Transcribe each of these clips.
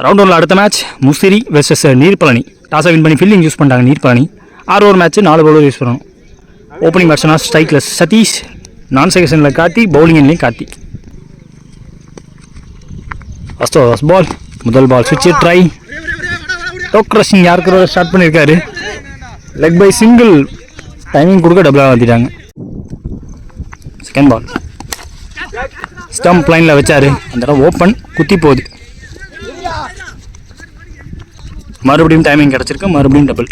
Round ஒன்ல அடுத்த match Musiri versus Neerpalani. டாஸை வின் பண்ணி ஃபீல்டிங் யூஸ் பண்ணிட்டாங்க Neerpalani. 6 over match 4 bowler use பண்ணணும். ஓப்பனிங் பேட்ஸ்மேனா ஸ்ட்ரைக்லெஸ் சதீஷ், நான் செகஷனில் கார்த்தி, பவுலிங்லேயும் கார்த்தி. ஃபர்ஸ்ட் பால், முதல் பால் சுவிட்ச் ட்ரை. டோக் ரஷிங் யாருக்கு ஸ்டார்ட் பண்ணியிருக்காரு. லெக் பை சிங்கிள், டைமிங் கொடுக்க டபுளாக மாற்றிட்டாங்க. செகண்ட் பால் ஸ்டம்ப் லைனில் வச்சாரு, அந்த இடம் ஓப்பன், குத்தி போகுது. மறுபடியும் டைமிங் கிடச்சிருக்கு, மறுபடியும் டபுள்.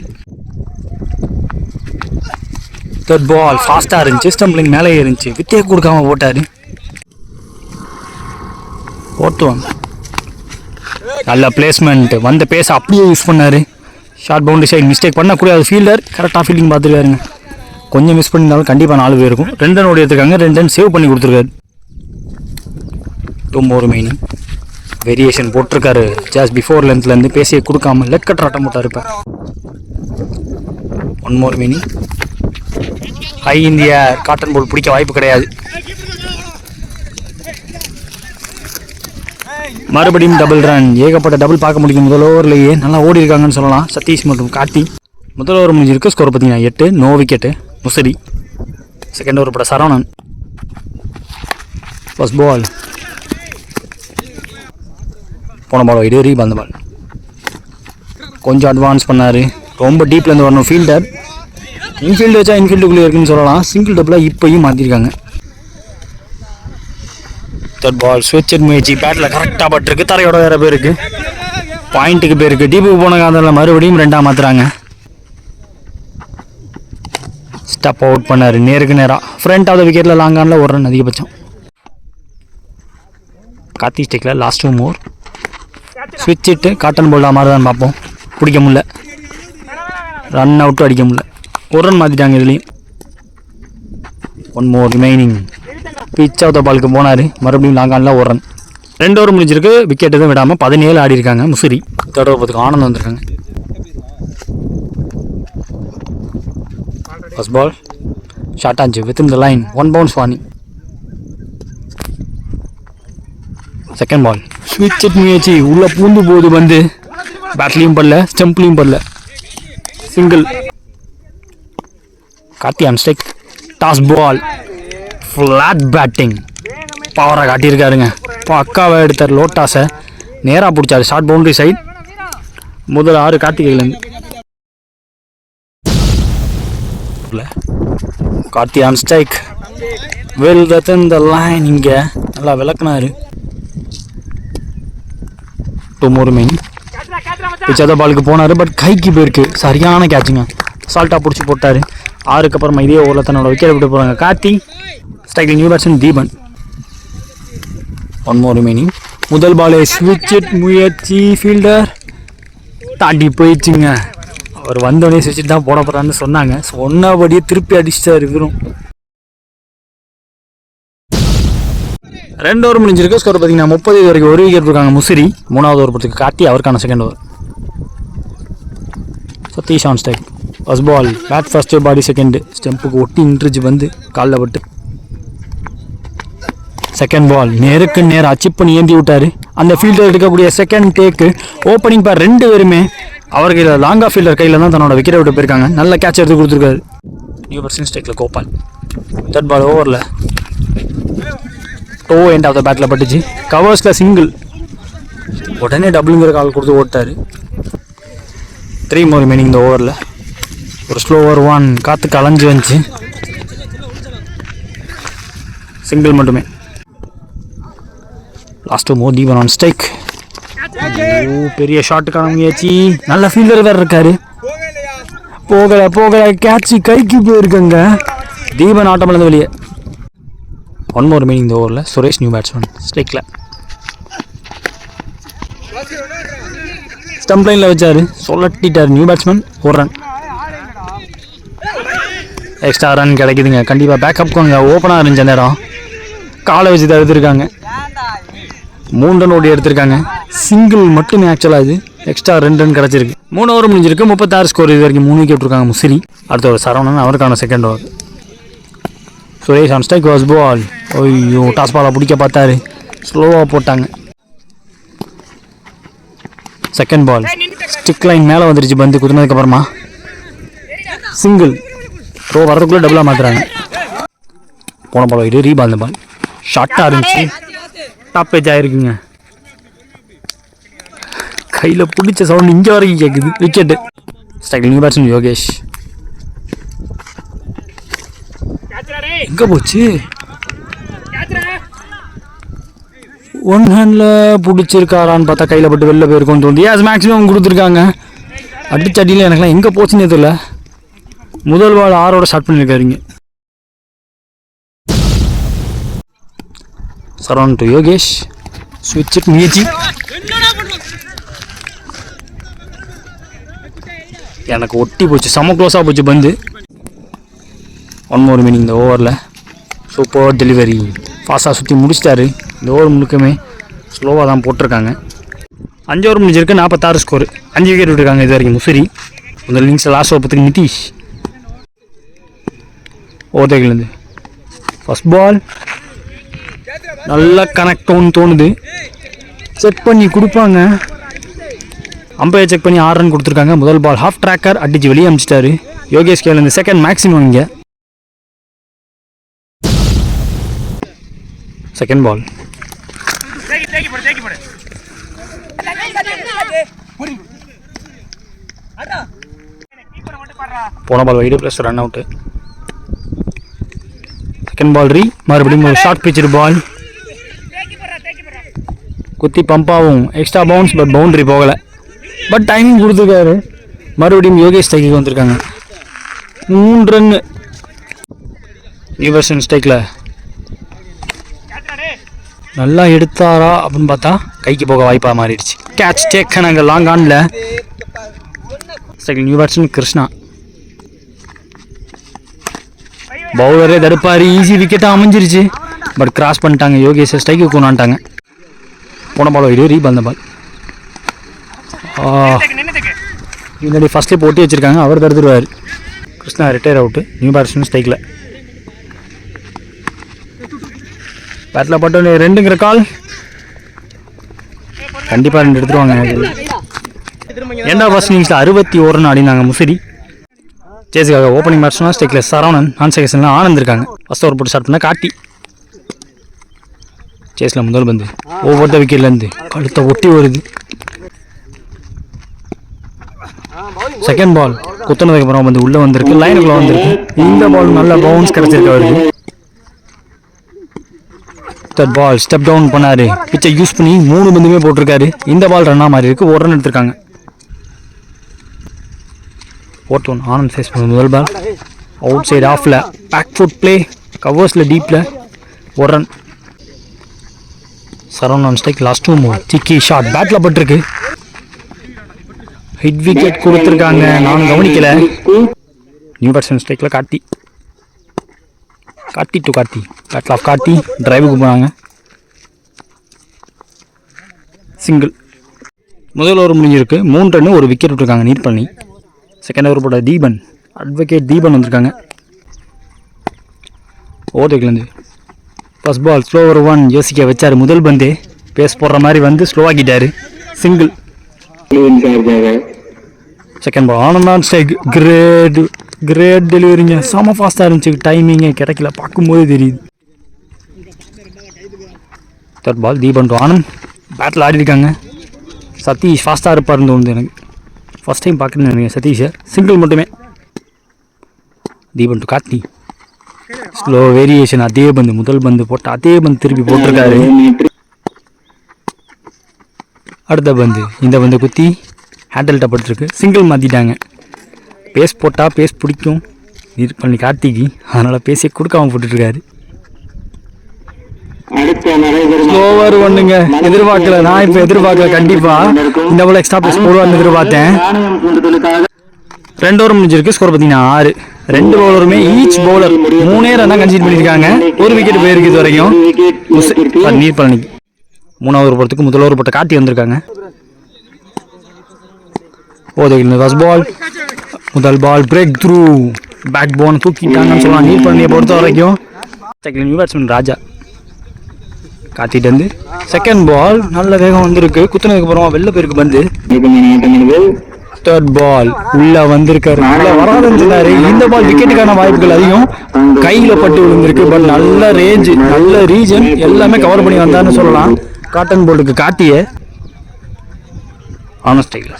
தேர்ட் பால் ஃபாஸ்ட்டாக இருந்துச்சு, ஸ்டம்ப் லைன் மேலே இருந்துச்சு, வித்தே கொடுக்காம போட்டார். ஓட்டுவாங்க, நல்ல பிளேஸ்மெண்ட், வந்த பேஸை அப்படியே யூஸ் பண்ணார். ஷார்ட் பவுண்டரி சைடு மிஸ்டேக் பண்ணக்கூடாது. ஃபீல்டர் கரெக்டாக ஃபீல்டிங் பார்த்துருக்காருங்க. கொஞ்சம் மிஸ் பண்ணியிருந்தாலும் கண்டிப்பாக 4 பேர் இருக்கும். 2 ரன் ஓடி எடுத்துருக்காங்க, 2 ரன் சேவ் பண்ணி கொடுத்துருக்காரு. 2 more remaining. வேரியேஷன் போட்டிருக்காரு ஜஸ்ட் பிஃபோர் லென்த்லேருந்து, பேசியை கொடுக்காம லெக் கட் ஆட்டம் போட்டார். இப்போ 1 more remaining. ஹை இந்திய காட்டன் போல் பிடிக்க வாய்ப்பு கிடையாது. மறுபடியும் டபுள் ரன், ஏகப்பட்ட டபுள் பார்க்க முடியும். முதல் ஓவர்லேயே நல்லா ஓடி இருக்காங்கன்னு சொல்லலாம் சதீஷ் மற்றும் கார்த்தி. முதல் ஓவர் முடிஞ்சிருக்கு, ஸ்கோர் பார்த்தீங்கன்னா 8, no wicket Musiri. Second over பட சரவணன். ஃபர்ஸ்ட் பால், போன பால் வைடு, ரீப் அந்த பால் கொஞ்சம் அட்வான்ஸ் பண்ணார். ரொம்ப டீப்லேருந்து வரணும் ஃபீல்டர். இன்ஃபீல்டு வச்சா இன்ஃபீல்டுக்குள்ளே இருக்குன்னு சொல்லலாம். சிங்கிள் டபுளாக இப்போயும் மாற்றிருக்காங்க. தேர்ட் பால் ஸ்விட்ச் முயற்சி, பேட்டில் கரெக்டாக பட்டிருக்கு, தரையோட வேறு பேருக்கு, பாயிண்ட்டுக்கு பேருக்கு. டீப்புக்கு போன காலத்தில் மறுபடியும் 2ஆக மாற்றுறாங்க. ஸ்டப் அவுட் பண்ணார் நேருக்கு நேராக. ஃப்ரண்ட் ஆஃப் த விக்கெட்டில் லாங் ஆனில் 1 ரன் அதிகபட்சம். கார்த்தி ஸ்டிக்கில் லாஸ்ட் 2 more. ஸ்விட்ச் இட்டு காட்டன் போல்டா மாதிரி தான் பார்ப்போம். பிடிக்க முடியல, ரன் அவுட்டும் அடிக்க முடியல. 1 ரன் மாற்றிட்டாங்க இதுலேயும். 1 more remaining. Pitch of the பாலுக்கு போனார், மறுபடியும் லாங் ஆனில் 1 ரன். 2 ஓவர் முடிஞ்சிருக்கு, விக்கெட் எதுவும் விடாமல் 17 ஆடி இருக்காங்க முசிறி. தேர்ட் ஓவர் பார்த்துக்கு ஆனந்த் வந்திருக்காங்க. ஃபர்ஸ்ட் பால் ஷார்ட் ஆச்சு, within the line, 1 bounce warning. Second ball ஸ்விட்ச் முயற்சி, உள்ளே பூந்து போகுது, வந்து பேட்லேயும் படல, ஸ்டம்ப்லேயும் படல, single. Karthi on strike. Toss ball, flat batting, பவராக காட்டியிருக்காருங்க. பக்காவை எடுத்தார். லோட்டாஸை நேராக பிடிச்சாரு, ஷார்ட் பவுண்டரி சைட். முதல் 6 கார்த்திகையிலேருந்து. Karthi on strike, well within the line. இங்கே நல்லா விளக்குனாரு. 2 more remaining. பிச்சாத பாலுக்கு போனார், பட் கைக்கு போயிருக்கு. சரியான கேட்சுங்க, சால்ட்டாக பிடிச்சி போட்டார். 6க்கு அப்புறமா இதே ஓவரில் தன்னோட விக்கெட் விட்டு போகிறாங்க கார்த்தி. ஸ்ட்ரைக்கில் new batsman Deepan. 1 more remaining. முதல் பாலே ஸ்விட்ச் முயற்சி, ஃபீல்டர் தாண்டி போயிடுச்சுங்க. அவர் வந்தோடனே ஸ்விட்ச் தான் போட போகிறான்னு சொன்னாங்க, சொன்னபடியே திருப்பி அடிச்சிட்டார் இவரும். 2 ஓவர் முடிஞ்சிருக்கு, ஸ்கோர் பார்த்தீங்கன்னா 30 வரைக்கும். 1 விக்கெட் இருக்காங்க முசிறி. 3வது ஓவர் பொறுத்துக்கு கார்த்தி, அவருக்கான second over. Satish on strike. First ball bat first, body second, ஸ்டெம்புக்கு ஒட்டி நின்றுச்சு, வந்து காலில் பட்டு. செகண்ட் பால் நேருக்கு நேராக அச்சிப் பண்ணி ஏந்தி விட்டார். அந்த ஃபீல்டர் எடுக்கக்கூடிய செகண்ட் டேக்கு. ஓப்பனிங் பேர் 2 பேருமே அவர் கையில், லாங்கா ஃபீல்டர் கையில் தான் தன்னோட விக்கெட்டை விட்டு போயிருக்காங்க. நல்ல கேட்ச் எடுத்து கொடுத்துருக்காரு. நியூ பர்சன் ஸ்ட்ரைக்கில் கோபால். தேர்ட் பால் ஓவரில் டோ எண்ட் ஆஃப் த பேட்டில் பட்டுச்சு, கவர்ஸில் சிங்கிள். உடனே டபுளுங்கிற கால் கொடுத்து ஓட்டார். 3 more remaining இந்த ஓவரில். ஒரு ஸ்லோவர் 1 காற்றுக்கு அலைஞ்சு வந்துச்சு, சிங்கிள் மட்டுமே. Last 2 more. Deepan on strike. பெரிய ஷாட்டுக்கான முயற்சி, நல்ல ஃபீல்டர் வேறு இருக்காரு. போகலை கேட்ச் கைக்கு போயிருக்கங்க. தீபன் ஆட்டமிழந்து வெளியே. 1 more remaining இந்த ஓவரில். சுரேஷ் நியூ பேட்ஸ்மேன் ஸ்ட்ரைக்கில். ஸ்டம்ப் லைனில் வச்சார், சொல்லட்டிட்டார் new batsman. 1 run. Extra run கிடைக்குதுங்க கண்டிப்பாக. பேக்கப் கொஞ்சம் ஓப்பனாக இருந்துச்சு நேரம், காலை வச்சு தடுத்துருக்காங்க. 3 ரன் ஓடி எடுத்திருக்காங்க. சிங்கிள் மட்டுமே ஆக்சுவலாக இது. எக்ஸ்ட்ரா 2 ரன் கிடச்சிருக்கு. 3 ஓவர் முடிஞ்சிருக்கு, 36 ஸ்கோர். இது வரைக்கும் 3 விக்கெட் இருக்காங்க முசிறி. அடுத்த ஒரு சரவணன், அவருக்கான second over. Suresh on strike. வாஸ் பால். ஐயோ, டாஸ் பாலை பிடிக்க பார்த்தாரு, ஸ்லோவாக போட்டாங்க. செகண்ட் பால் ஸ்டிக் லைன் மேலே வந்துருச்சு, பந்து குத்துனதுக்கப்புறமா சிங்கிள். த்ரோ வரதுக்குள்ளே டபுளாக மாற்றுறாங்க. போன பால் வைடு, ரீபால். இந்த பால் ஷார்ட்டாக இருந்துச்சு, டாப் பேஜ் ஆகிருக்குங்க. கையில் பிடிச்ச சவுண்ட் இங்கே வரைக்கும் கேட்குது. விக்கெட்டு. ஸ்ட்ரைக்கில் நியூ பேட்ஸ்மேன் யோகேஷ். எங்கே போச்சு? ஒன் ஹேண்டில் பிடிச்சிருக்காரான்னு பார்த்தா கையில் பட்டு வெளில போயிருக்கோன்னு தோணுது. ஏஸ் மேக்ஸிமம் கொடுத்துருக்காங்க. அடிச்ச அடியில் எனக்குலாம் எங்கே போச்சுன்னே தெரியல. முதல் பால் 6 ஸ்டார்ட் பண்ணியிருக்காருங்க. சரவணன் டு யோகேஷ். ஸ்விட்ச் முயற்சி. எனக்கு ஒட்டி போச்சு, செம க்ளோஸாக போச்சு பந்து. 1 more மீனிங் இந்த ஓவரில். Super delivery. ஃபாஸ்ட்டாக சுற்றி முடிச்சிட்டாரு. இந்த ஓவர் முழுக்கமே ஸ்லோவாக தான் போட்டிருக்காங்க. 5 ஓவர் முடிஞ்சிருக்கு, 46 ஸ்கோர். 5 விக்கெட் விட்டுருக்காங்க இது வரைக்கும் முசிறி. முதல் இன்னிங்ஸ் லாஸ்ட் ஓவர் பற்றி நிதிஷ். ஓவர்டேக்லேருந்து ஃபஸ்ட் பால் நல்லா கனெக்ட் தோணுது. செக் பண்ணி கொடுப்பாங்க. அம்பையர் செக் பண்ணி 6 ரன் கொடுத்துருக்காங்க. முதல் பால் ஹாஃப் ட்ராக்கர் அடிச்சு வெளியே அமிச்சிட்டாரு யோகேஷ். கேலேருந்து செகண்ட் மேக்ஸிமம் இங்கே. செகண்ட் பால் போன ball wide plus run out. Second ball மறுபடியும் ஒரு ஷார்ட் பிச்சர் பால். குத்தி பம்பாவும் எக்ஸ்ட்ரா பவுன்ஸ், பட் பவுண்டரி போகலை. பட் டைமிங் கொடுத்துருக்காரு. மறுபடியும் யோகேஷ் ஸ்ட்ரைக்கு வந்திருக்காங்க. 3 ரன். நியூ வெர்ஷன் ஸ்ட்ரைக்கில் நல்லா எடுத்தாரா அப்படின்னு பார்த்தா கைக்கு போக வாய்ப்பாக மாறிடுச்சு. கேட்ச் டேக் நாங்கள் லாங் ஆனில். ஸ்ட்ரைக்கில் நியூ பேட்ஸ்மேன் கிருஷ்ணா. பவுலரே தடுப்பார். ஈஸி விக்கெட்டாக அமைஞ்சிருச்சு. பட் கிராஸ் பண்ணிட்டாங்க யோகேஷை. ஸ்ட்ரைக்கு கொண்டாண்டாங்க. போன பால் வைடு, ரீபால். இந்த பால் முன்னாடி ஃபஸ்ட்லேயே போட்டி வச்சுருக்காங்க. அவர் தடுத்துருவார். Krishna retire out. New batsman ஸ்ட்ரைக்கில். பேட்டில் பட்டு 2ங்கிற கால். கண்டிப்பாக 2 எடுத்துருவாங்க. ஏண்டா ஃபர்ஸ்ட் இன்னிங்ஸில் 61 ரன் ஆடினாங்க முசிறி. சேஸுக்காக ஓப்பனிங் பேட்ஸ்மேன் ஸ்ட்ரைக்கில் சரவணன். நான் செகண்ட்ஸில் ஆனந்த் இருக்காங்க. ஃபஸ்ட் ஓவர் போட்டு ஸ்டார்ட் பண்ணால் காட்டி. சேஸில் முதல் பந்து ஒவ்வொருத்த விக்கெட்லேருந்து கழுத்தை ஒட்டி வருது. செகண்ட் பால் குத்துனதுக்கு அப்புறம் வந்து உள்ளே வந்திருக்கு, லைனுக்குள்ளே வந்திருக்கு. இந்த பால் நல்ல பவுன்ஸ் கிடச்சிருக்கு அவருக்கு. தேர்ட் பால் ஸ்டெப் டவுன் பண்ணார். பிச்சை யூஸ் பண்ணி 3 பந்துமே போட்டிருக்காரு. இந்த பால் ரன்னாக மாறி இருக்கு. 1 ரன் எடுத்திருக்காங்க. 4th ஒன் ஆனந்த் ஃபேஸ் பண்ண முதல் பால் அவுட் சைடு ஆஃபில் பேக் ஃபுட் பிளே கவர்ஸில் டீப்பில் 1 run. Saravanan strike last 2 move. சிக்கி ஷாட் பேட்டில் பட்டிருக்கு. ஹிட் விக்கெட் கொடுத்துருக்காங்க. நானும் கவனிக்கல. நியூ பேட்ஸ்மேன் ஸ்ட்ரைக்கில் காட்டி டு காட்டி. பேட்டில் ஆஃப் காட்டி டிரைவுக்கு போனாங்க. சிங்கிள். முதல் ஓவர் முடிஞ்சிருக்கு. 3 ரன் 1 விக்கெட் விட்டுருக்காங்க நீட் பண்ணி. செகண்ட் ஓவர் போட்ட தீபன், அட்வொகேட் தீபன் வந்திருக்காங்க. ஓவர்டேக்லேருந்து ஃபர்ஸ்ட் பால் ஸ்லோ ஓவர் 1 யோசிக்க வச்சார். முதல் பந்தே பேஸ் போடுற மாதிரி வந்து ஸ்லோவாக்கிட்டாரு. சிங்கிள். செகண்ட் பால் ஆனந்தான் ஸ்ட்ரைக். கிரேட் டெலிவரிங்க. செம ஃபாஸ்ட்டாக இருந்துச்சு. டைமிங்கே கிடைக்கல, பார்க்கும்போது தெரியுது. Third ball Deepan to Anand. பேட்டில் ஆடி இருக்காங்க. சதீஷ் ஃபாஸ்ட்டாக இருப்பார்னு தோணுது எனக்கு. ஃபஸ்ட் டைம் பார்க்குறேன்னு நினைக்கிறேன் சதீஷை. சிங்கிள் மட்டுமே. Deepan to Karthi. Slow variation. அதே பந்து முதல் பந்து போட்டு அதே பந்து திருப்பி போட்டிருக்காரு. அடுத்த பந்து இந்த பந்து குத்தி ஹேண்டில்கிட்ட பட்டுருக்கு. சிங்கிள் மாற்றிட்டாங்க. பேஸ் போட்டால் பேஸ் பிடிக்கும் இது பண்ணி கார்த்திக்கு. அதனால் பேஸே கொடுக்காம போட்டுட்ருக்காரு. ஸ்லோவர் 1ங்க. எதிர்பார்க்கல. நான் இப்போ எதிர்பார்க்கல. கண்டிப்பாக இந்த போல் எக்ஸ்ட்ரா பேஸ் போடுவார்னு எதிர்பார்த்தேன். 2 ஓவர் முடிஞ்சிருக்கு. ஸ்கோர் பார்த்தீங்கன்னா 6. 2 பவுலருமே ஈச் பவுலர் 3 ரன்னாக கன்சிடர் பண்ணியிருக்காங்க. 1 விக்கெட் போயிருக்கு இது வரைக்கும். நீர் பழனிக்கு 3வது ஓவர் போகிறதுக்கு முதல் ஓவர் போட்ட காட்டி வந்திருக்காங்க. ஃபர்ஸ்ட் பால் முதல் பால் பிரேக் த்ரூ. பேக் போன் தூக்கிட்டாங்கன்னு சொல்லலாம். நீர் பழனியை பொறுத்த வரைக்கும். நியூ பேட்ஸ்மேன் ராஜா. காத்திட்டு வந்து செகண்ட் பால் நல்ல வேகம் வந்திருக்கு. குத்துனதுக்கு அப்புறம் வெளில போயிருக்கு பந்து. தேர்ட் பால் உள்ள வந்திருக்காரு. உள்ள வராதுன்னு சொன்னாரு. இந்த பால் விக்கெட்டுக்கான வாய்ப்புகள் அதிகம். கையில பட்டு விழுந்திருக்கு. பட் நல்ல ரேஞ்ச், நல்ல ரீஜன், எல்லாமே கவர் பண்ணி வந்தாருன்னு சொல்லலாம். காட்டன் போல்டுக்கு காட்டிய ஆனஸ்டைல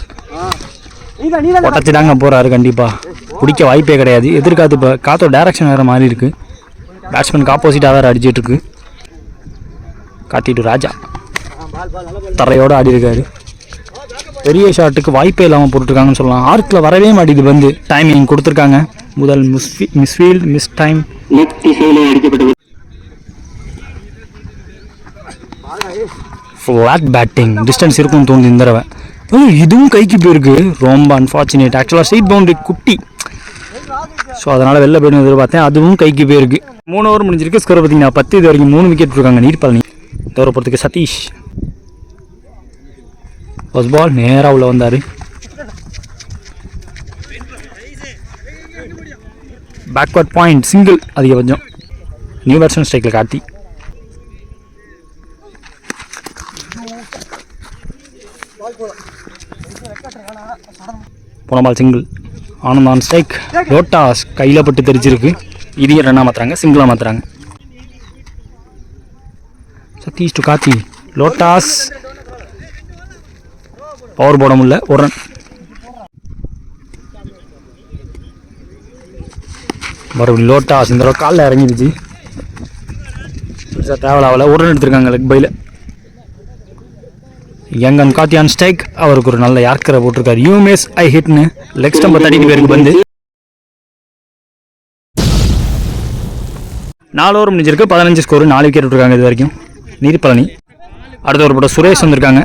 உடச்சிதாங்க போறாரு. கண்டிப்பா பிடிக்க வாய்ப்பே கிடையாது. எதிர்காத்து இப்போ காத்தோட டைரக்ஷன் வேற மாதிரி இருக்கு. பேட்ஸ்மேனுக்கு ஆப்போசிட்டாக வேற அடிச்சிட்டு இருக்கு. காத்திட்டு ராஜா தரையோடு ஆடி இருக்காரு. பெரிய ஷாட்டுக்கு வாய்ப்பே இல்லாமல் போட்டுருக்காங்கன்னு சொல்லலாம். ஆர்க்கில் வரவே மாட்டேது வந்து. டைமிங் கொடுத்துருக்காங்க. முதல் misfield miss time. Flat batting distance இருக்கும்னு தோணுது இந்த தடவை. இதுவும் கைக்கு போயிருக்கு. ரொம்ப அன்ஃபார்ச்சுனேட். ஆக்சுவலாக ஸ்ட்ரெயிட் பவுண்டரி குட்டி, ஸோ அதனால் வெளில போயிடும் எதிர்பார்த்தேன். அதுவும் கைக்கு போயிருக்கு. 3 ஓவர் முடிஞ்சிருக்கு. ஸ்கோர் பார்த்தீங்கன்னா 10. இது வரைக்கும் 3 விக்கெட் இருக்காங்க நீர்பழனி. தவிர போகிறதுக்கு சதீஷ் ஃபர்ஸ்ட் பால் நேராக உள்ள வந்தார். பேக்வர்ட் பாயிண்ட் சிங்கிள் அதிகபட்சம். நியூ பேட்ஸ்மேன் ஸ்ட்ரைக்கில் காட்டி போன ball single. Anand on strike. லோட்டாஸ் கையில் பட்டு தெரிச்சிருக்கு. இதையும் ரன்னாக மாற்றுறாங்க, சிங்கிளாக மாற்றுறாங்க. சதீஷ் டு காத்தி. லோட்டாஸ் பவர் போட முடியல. ஒரு ரன். மறுபடியும் லோட்டாஸ் இந்த தடவை காலில் இறங்கிடுச்சு. ட்ராவல் ஆகலை. ஒரு ரன் எடுத்திருக்காங்க லெக் பையில். யங் அண்ட் காத்தி ஆன் ஸ்ட்ரைக். அவருக்கு ஒரு நல்ல யார்க்கரை போட்டிருக்காரு. யூமேஸ் ஐ ஹிட்னு லெக் ஸ்டம்பை தட்டிட்டு பேருக்கு வந்து 4 ஓவர் முடிஞ்சிருக்கு. 15 ஸ்கோர். 4 விக்கெட் விட்டுருக்காங்க இது வரைக்கும் நீர்பழனி. அடுத்த ஒரு போட்ட சுரேஷ் வந்திருக்காங்க.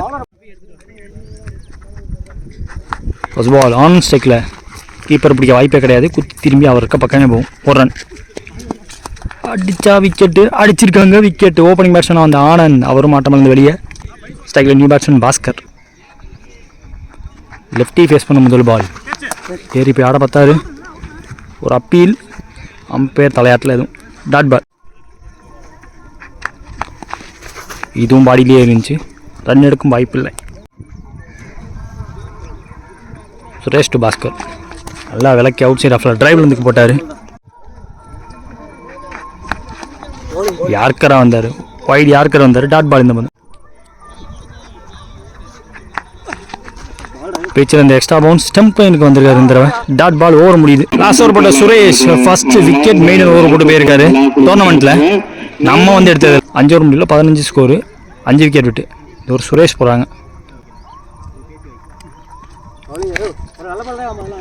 ஃபர்ஸ்ட் பால் ஆன் ஸ்ட்ரைக்கில். கீப்பர் பிடிக்க வாய்ப்பே கிடையாது. குத்தி திரும்பி அவருக்கு பக்கமே போகும். ஒரு ரன். அடித்தா விக்கெட்டு. அடிச்சிருக்காங்க விக்கெட். ஓப்பனிங் பேட்ஸ்மேனாக வந்த ஆனந்த் அவரும் ஆட்டம் இருந்து வெளியே. ஸ்ட்ரைக்கில் new batsman Bhaskar. Lefty face பண்ண முதல் பால். ஏறி போய் ஆட பார்த்தாரு. ஒரு அப்பீல். அம்பையர் தலையாட்டில் எதுவும் டாட் பால். இதுவும் பாடியிலே இருந்துச்சு. ரன் எடுக்கும் வாய்ப்பு இல்லை. சுரேஷ் டு பாஸ்கர். நல்லா விளக்கி அவுட் சைட் ஆஃப்ல டிரைவில் வந்து போட்டார். யார்க்கரா வந்தார். வைட் யார்க்கர் வந்தார். Dot ball. இந்த பந்து பிச்சில் இந்த எக்ஸ்ட்ரா பவுன்ஸ் ஸ்டம்ப் லைனுக்கு வந்திருக்காரு. இந்த தடவை டாட் பால். ஓவர் முடியுது. லாஸ்ட் ஓவர் போட்ட Suresh first wicket main over போட்டு போயிருக்காரு டோர்னமெண்ட்டில். நம்ம வந்து எடுத்தது 5 ஓவர் முடியல. 15 ஸ்கோரு. 5 விக்கெட் விட்டு இது ஒரு சுரேஷ் போகிறாங்க.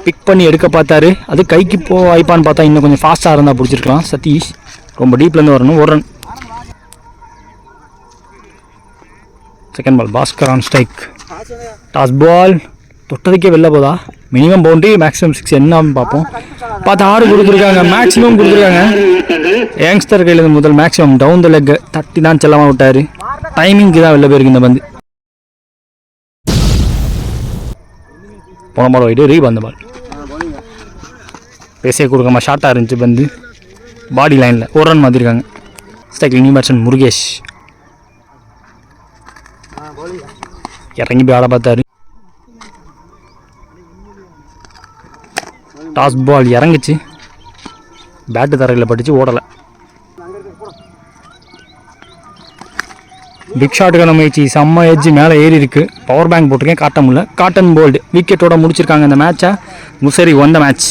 பிக் பண்ணி எடுக்க பார்த்தாரு. அது கைக்கு வாய்ப்பான்னு பார்த்தா இன்னும் கொஞ்சம் ஃபாஸ்ட்டாக இருந்தால் பிடிச்சிருக்கலாம். சதீஷ் ரொம்ப டீப்லேருந்து வரணும். ஒரு run. Second ball Baskar on strike. Toss ball. தொட்டதுக்கே வெளில போதா. மினிமம் பவுண்டரி மேக்ஸிமம் 6 என்னன்னு பார்ப்போம். பார்த்து 6 கொடுத்துருக்காங்க. மேக்ஸிமம் கொடுத்துருக்காங்க. யங்ஸ்டர் கையில் இருந்து முதல் மேக்ஸிமம் டவுன் த லெக் தட்டி தான் செல்லமாக விட்டார். டைமிங்க்கு தான் வெளில போயிருக்கு இந்த பந்து. போன பால் வைடு. ரீப் அந்த பால் பேசிய கொடுக்காம ஷார்ட்டாக இருந்துச்சு பந்து. பாடி லைனில் ஒரு ரன் மாற்றிருக்காங்க. ஸ்ட்ரைக்கில் நியூ பேட்ஸ்மேன் முருகேஷ் இறங்கி போய் ஆட பார்த்தாரு. டாஸ் பால் இறங்குச்சு. பேட்டு தரையில் பட்டுச்சு. ஓடலை. பிக் ஷாட்டுக்கான முயற்சி. செம்ம எட்ஜ் மேலே ஏறி இருக்கு. பவர் பேங்க் போட்டிருக்கேன். காட்ட முடியல. காட்டன் போல்டு விக்கெட்டோட முடிச்சிருக்காங்க இந்த மேட்சை. முசரி வந்த மேட்ச்.